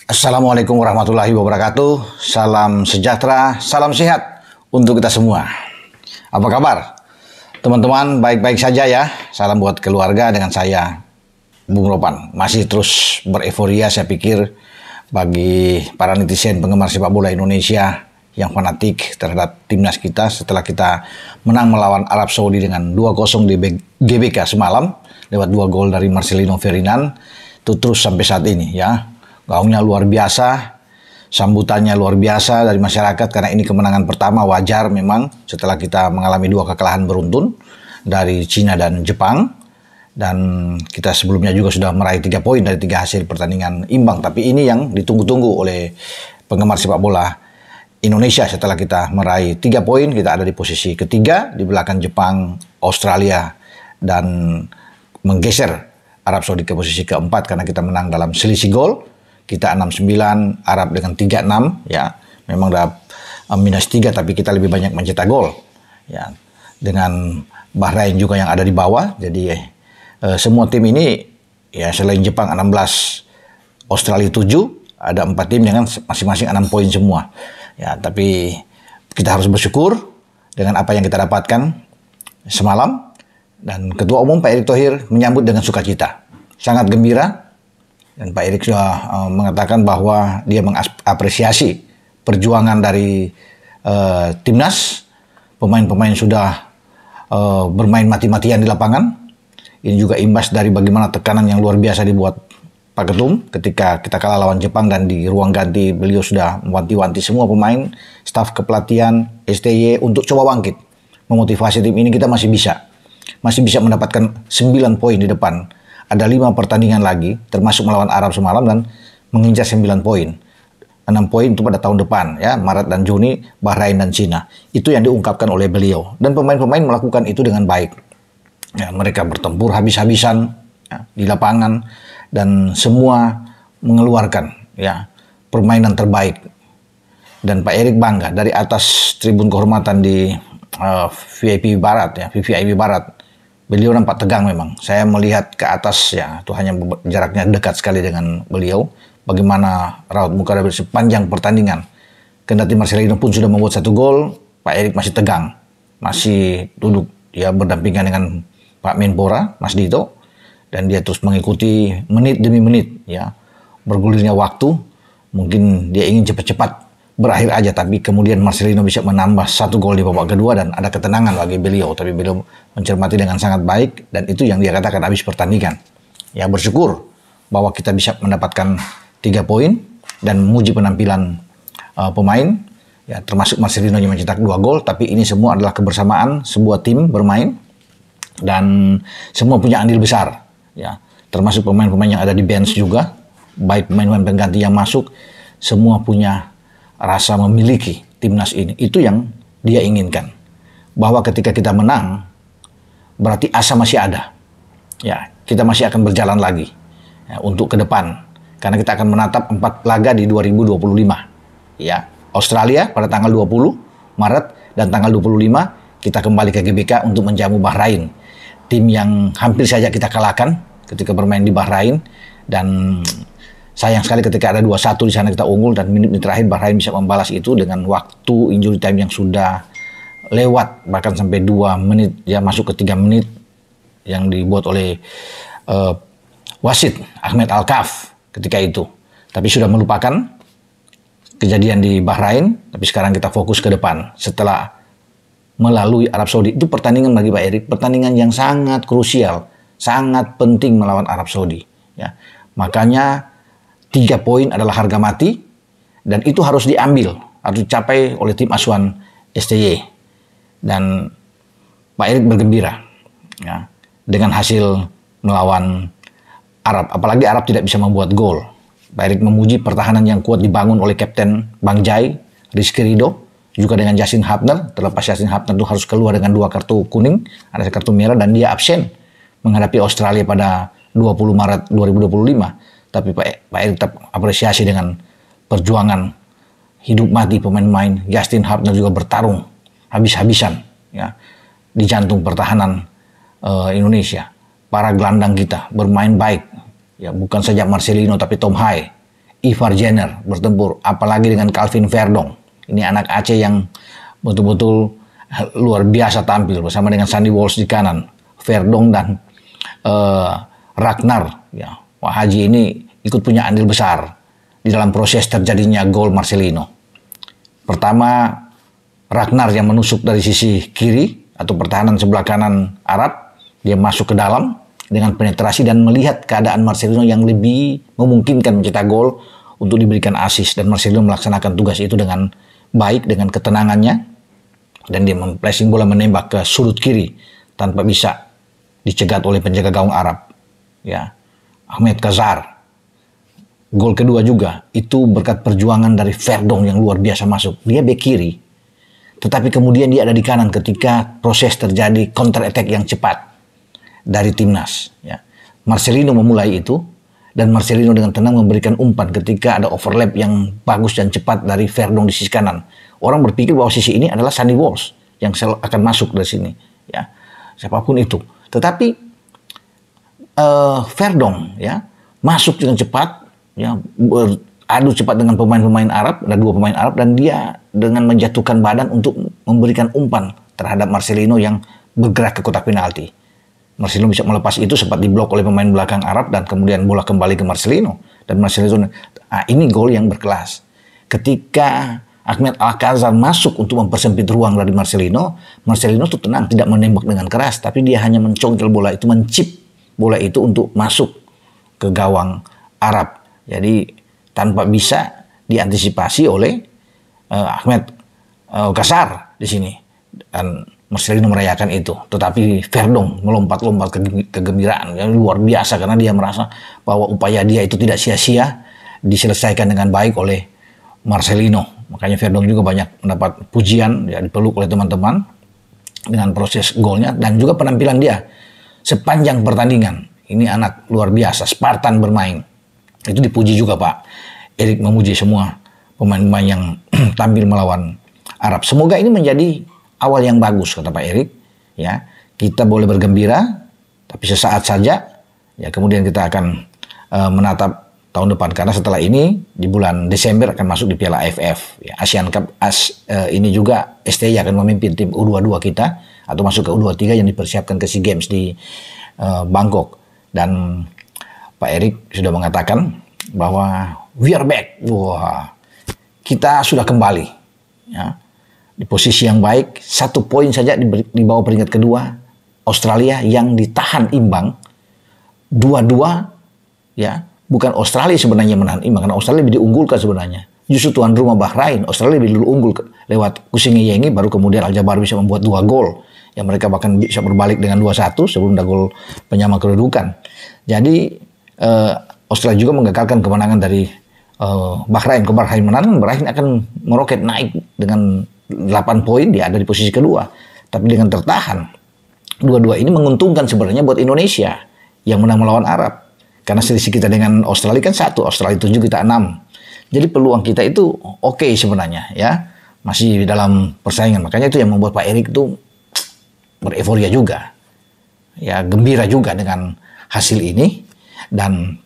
Assalamualaikum warahmatullahi wabarakatuh. Salam sejahtera, salam sehat untuk kita semua. Apa kabar? Teman-teman baik-baik saja ya. Salam buat keluarga dengan saya, Bung Ropan. Masih terus bereforia saya pikir bagi para netizen penggemar sepak bola Indonesia yang fanatik terhadap timnas kita setelah kita menang melawan Arab Saudi dengan 2-0 di GBK semalam lewat 2 gol dari Marcelino Ferdinand. Itu terus sampai saat ini ya. Gaungnya luar biasa, sambutannya luar biasa dari masyarakat karena ini kemenangan pertama, wajar memang setelah kita mengalami 2 kekalahan beruntun dari Cina dan Jepang. Dan kita sebelumnya juga sudah meraih 3 poin dari 3 hasil pertandingan imbang. Tapi ini yang ditunggu-tunggu oleh penggemar sepak bola Indonesia. Setelah kita meraih 3 poin, kita ada di posisi ketiga di belakang Jepang, Australia, dan menggeser Arab Saudi ke posisi keempat karena kita menang dalam selisih gol. Kita 6-9, Arab dengan 3-6 ya. Memang udah -3 tapi kita lebih banyak mencetak gol. Ya. Dengan Bahrain juga yang ada di bawah. Jadi semua tim ini ya selain Jepang 16, Australia 7, ada 4 tim dengan masing-masing 6 poin semua. Ya, tapi kita harus bersyukur dengan apa yang kita dapatkan semalam, dan Ketua Umum Pak Erick Thohir menyambut dengan sukacita. Sangat gembira. Dan Pak Erick sudah mengatakan bahwa dia mengapresiasi perjuangan dari timnas. Pemain-pemain sudah bermain mati-matian di lapangan. Ini juga imbas dari bagaimana tekanan yang luar biasa dibuat Pak Ketum ketika kita kalah lawan Jepang, dan di ruang ganti beliau sudah mewanti-wanti semua pemain, staf kepelatihan, STY untuk coba bangkit. Memotivasi tim ini, kita masih bisa mendapatkan 9 poin di depan. Ada 5 pertandingan lagi, termasuk melawan Arab semalam, dan mengincar 9 poin. 6 poin itu pada tahun depan, ya, Maret dan Juni, Bahrain dan Cina. Itu yang diungkapkan oleh beliau. Dan pemain-pemain melakukan itu dengan baik. Ya, mereka bertempur habis-habisan ya, di lapangan, dan semua mengeluarkan ya permainan terbaik. Dan Pak Erick bangga dari atas tribun kehormatan di VIP Barat, ya, VVIP Barat. Beliau nampak tegang memang. Saya melihat ke atas ya, itu hanya jaraknya dekat sekali dengan beliau. Bagaimana raut muka dari sepanjang pertandingan. Kendati Marcelino pun sudah membuat 1 gol, Pak Erick masih tegang. Masih duduk ya berdampingan dengan Pak Menpora, Mas Dito. Dan dia terus mengikuti menit demi menit ya. Bergulirnya waktu, mungkin dia ingin cepat-cepat berakhir aja, tapi kemudian Marcelino bisa menambah 1 gol di babak kedua dan ada ketenangan bagi beliau. Tapi beliau mencermati dengan sangat baik, dan itu yang dia katakan habis pertandingan. Ya, bersyukur bahwa kita bisa mendapatkan 3 poin dan memuji penampilan pemain. Ya, termasuk Marcelino yang mencetak 2 gol, tapi ini semua adalah kebersamaan sebuah tim bermain dan semua punya andil besar. Ya, termasuk pemain-pemain yang ada di bench juga, baik pemain-pemain pengganti yang masuk, semua punya rasa memiliki timnas ini. Itu yang dia inginkan. Bahwa ketika kita menang, berarti asa masih ada. Ya, kita masih akan berjalan lagi ya, untuk ke depan. Karena kita akan menatap 4 laga di 2025. Ya, Australia pada tanggal 20 Maret dan tanggal 25 kita kembali ke GBK untuk menjamu Bahrain. Tim yang hampir saja kita kalahkan ketika bermain di Bahrain, dan sayang sekali ketika ada 2-1 di sana kita unggul, dan menit-menit terakhir Bahrain bisa membalas itu dengan waktu injury time yang sudah lewat, bahkan sampai 2 menit ya, masuk ke 3 menit yang dibuat oleh wasit Ahmed Al-Kaf ketika itu. Tapi sudah melupakan kejadian di Bahrain, tapi sekarang kita fokus ke depan setelah melalui Arab Saudi. Itu pertandingan bagi Pak Erick, pertandingan yang sangat krusial, sangat penting melawan Arab Saudi. Ya. Makanya 3 poin adalah harga mati, dan itu harus diambil, harus dicapai oleh tim asuhan STY. Dan Pak Erick bergembira ya, dengan hasil melawan Arab. Apalagi Arab tidak bisa membuat gol. Pak Erick memuji pertahanan yang kuat dibangun oleh Kapten Bang Jai, Rizky Ridho, juga dengan Justin Hubner. Terlepas Justin Hubner itu harus keluar dengan 2 kartu kuning, ada kartu merah, dan dia absen menghadapi Australia pada 20 Maret 2025. Tapi Pak Erick tetap apresiasi dengan perjuangan hidup mati pemain-pemain. Justin Hubner juga bertarung habis-habisan ya, di jantung pertahanan Indonesia. Para gelandang kita bermain baik. Ya, bukan saja Marcelino tapi Tom Hai, Ivar Jenner bertempur, apalagi dengan Calvin Verdong. Ini anak Aceh yang betul-betul luar biasa tampil bersama dengan Sandy Walsh di kanan, Verdong dan Ragnar. Ya, Wah Haji ini ikut punya andil besar di dalam proses terjadinya gol Marcelino. Pertama, Ragnar yang menusuk dari sisi kiri atau pertahanan sebelah kanan Arab, dia masuk ke dalam dengan penetrasi dan melihat keadaan Marcelino yang lebih memungkinkan mencetak gol untuk diberikan assist, dan Marcelino melaksanakan tugas itu dengan baik, dengan ketenangannya, dan dia mempressing bola menembak ke sudut kiri tanpa bisa dicegat oleh penjaga gawang Arab. Ya, Ahmed Kazar. Gol kedua juga itu berkat perjuangan dari Verdong yang luar biasa masuk. Dia bek kiri, tetapi kemudian dia ada di kanan ketika proses terjadi counter attack yang cepat dari timnas. Ya. Marcelino memulai itu, dan Marcelino dengan tenang memberikan umpan ketika ada overlap yang bagus dan cepat dari Verdong di sisi kanan. Orang berpikir bahwa sisi ini adalah Sandy Walsh yang akan masuk dari sini. Ya, siapapun itu. Tetapi Verdong ya masuk dengan cepat, ya beradu cepat dengan pemain-pemain Arab, ada dua pemain Arab, dan dia dengan menjatuhkan badan untuk memberikan umpan terhadap Marcelino yang bergerak ke kotak penalti. Marcelino bisa melepas itu, sempat diblok oleh pemain belakang Arab, dan kemudian bola kembali ke Marcelino. Dan Marcelino, ini gol yang berkelas. Ketika Ahmed Alcazar masuk untuk mempersempit ruang dari Marcelino, Marcelino tuh tenang, tidak menembak dengan keras, tapi dia hanya mencongkel bola itu, mencip bola itu untuk masuk ke gawang Arab. Jadi tanpa bisa diantisipasi oleh Ahmed Alcazar di sini, dan Marcelino merayakan itu. Tetapi Verdong melompat-lompat kegembiraan yang luar biasa karena dia merasa bahwa upaya dia itu tidak sia-sia, diselesaikan dengan baik oleh Marcelino. Makanya Verdong juga banyak mendapat pujian, ya, dipeluk oleh teman-teman dengan proses golnya dan juga penampilan dia sepanjang pertandingan. Ini anak luar biasa, Spartan bermain. Itu dipuji juga Pak Erik, memuji semua pemain-pemain yang tampil melawan Arab. Semoga ini menjadi awal yang bagus, kata Pak Erik. Ya, kita boleh bergembira, tapi sesaat saja. Ya, kemudian kita akan menatap tahun depan, karena setelah ini di bulan Desember akan masuk di Piala AFF. Ya, Asian Cup ini juga STI akan memimpin tim U22 kita atau masuk ke U23 yang dipersiapkan ke SEA Games di Bangkok. Dan Pak Erik sudah mengatakan bahwa we are back. Wah, kita sudah kembali. Ya, di posisi yang baik, 1 poin saja di bawah peringkat kedua Australia yang ditahan imbang 2-2. Ya, bukan Australia sebenarnya menahan imbang, karena Australia lebih diunggulkan sebenarnya. Justru tuan rumah Bahrain, Australia lebih dulu unggul lewat Kusingi Yengi, baru kemudian Al-Jabar bisa membuat 2 gol. Yang mereka bahkan bisa berbalik dengan 2-1 sebelum ada gol penyama kedudukan. Jadi Australia juga menggagalkan kemenangan dari Bahrain. Ke Bahrain menang, Bahrain akan meroket naik dengan 8 poin, dia ada di posisi kedua. Tapi dengan tertahan, dua-dua ini menguntungkan sebenarnya buat Indonesia yang menang melawan Arab. Karena selisih kita dengan Australia kan 1, Australia 7, kita 6. Jadi peluang kita itu oke sebenarnya, ya, masih dalam persaingan. Makanya itu yang membuat Pak Erik itu bereforia juga, ya, gembira juga dengan hasil ini, dan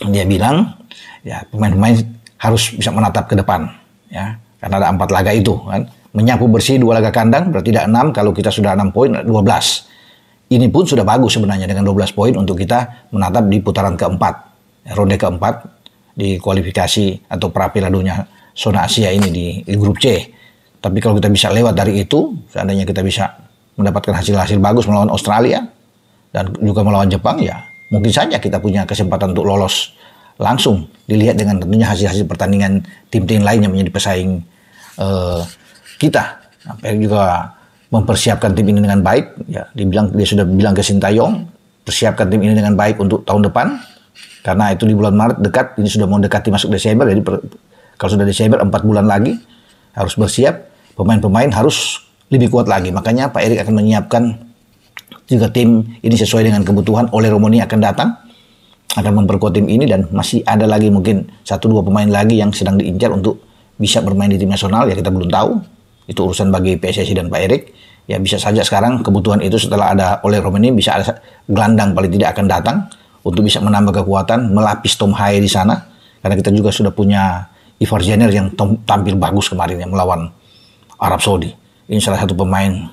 dia bilang ya pemain-pemain harus bisa menatap ke depan, ya, karena ada 4 laga itu kan, menyapu bersih 2 laga kandang berarti tidak 6, kalau kita sudah 6 poin 12. Ini pun sudah bagus sebenarnya dengan 12 poin untuk kita menatap di putaran keempat, ronde keempat di kualifikasi atau pra Piala Dunia zona Asia ini di grup C. Tapi kalau kita bisa lewat dari itu, seandainya kita bisa mendapatkan hasil-hasil bagus melawan Australia dan juga melawan Jepang, ya mungkin saja kita punya kesempatan untuk lolos langsung. Dilihat dengan tentunya hasil-hasil pertandingan tim-tim lain yang menjadi pesaing kita. Sampai juga mempersiapkan tim ini dengan baik. Ya, dia sudah bilang ke Sintayong, persiapkan tim ini dengan baik untuk tahun depan, karena itu di bulan Maret dekat, ini sudah mau dekati masuk Desember. Jadi kalau sudah Desember 4 bulan lagi harus bersiap. Pemain-pemain harus lebih kuat lagi. Makanya Pak Erik akan menyiapkan juga tim ini sesuai dengan kebutuhan. Ole Romoni akan datang, akan memperkuat tim ini, dan masih ada lagi mungkin 1-2 pemain lagi yang sedang diincar untuk bisa bermain di tim nasional. Ya, kita belum tahu. Itu urusan bagi PSSI dan Pak Erik. Ya, bisa saja sekarang kebutuhan itu setelah ada Ole Romoni, bisa ada gelandang paling tidak akan datang untuk bisa menambah kekuatan, melapis Tom Haye di sana. Karena kita juga sudah punya Ivar Jenner yang tampil bagus kemarin ya melawan Arab Saudi. Ini salah satu pemain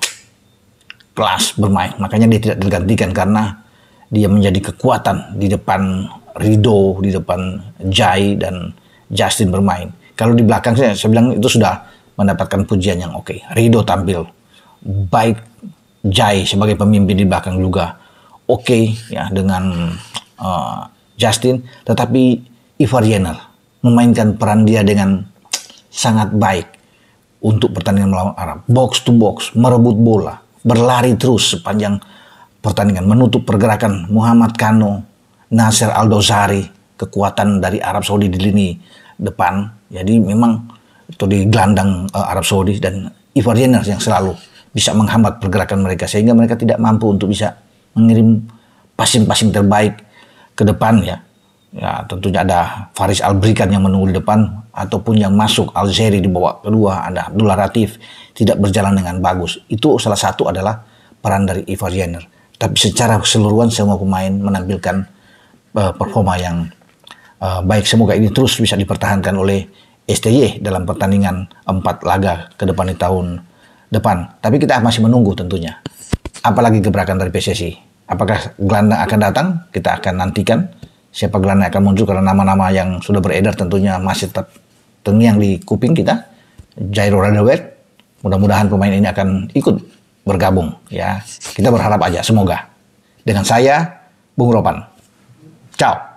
kelas bermain. Makanya dia tidak tergantikan karena dia menjadi kekuatan di depan Rido, di depan Jai dan Justin bermain. Kalau di belakang saya bilang itu sudah mendapatkan pujian yang oke. Rido tampil baik, Jai sebagai pemimpin di belakang juga oke ya dengan Justin, tetapi Ivar Jenner memainkan peran dia dengan sangat baik untuk pertandingan melawan Arab. Box to box, merebut bola, berlari terus sepanjang pertandingan, menutup pergerakan Muhammad Kano, Nasser Al-Dosari, kekuatan dari Arab Saudi di lini depan. Jadi memang itu di gelandang Arab Saudi dan Ivar Jenner yang selalu bisa menghambat pergerakan mereka sehingga mereka tidak mampu untuk bisa mengirim passing-passing terbaik ke depan ya. Ya tentunya ada Faris Albrikan yang menunggu di depan ataupun yang masuk Al-Zahri di babak kedua, ada Abdullah Latif tidak berjalan dengan bagus. Itu salah satu adalah peran dari Ivar Jenner. Tapi secara keseluruhan semua pemain menampilkan performa yang baik. Semoga ini terus bisa dipertahankan oleh STY dalam pertandingan 4 laga ke depan di tahun depan. Tapi kita masih menunggu tentunya. Apalagi gebrakan dari PSSI. Apakah gelandang akan datang? Kita akan nantikan siapa gelandang akan muncul karena nama-nama yang sudah beredar tentunya masih tetap terngiang di kuping kita. Jairo Radawet. Mudah-mudahan pemain ini akan ikut bergabung ya. Kita berharap aja semoga. Dengan saya Bung Ropan. Ciao.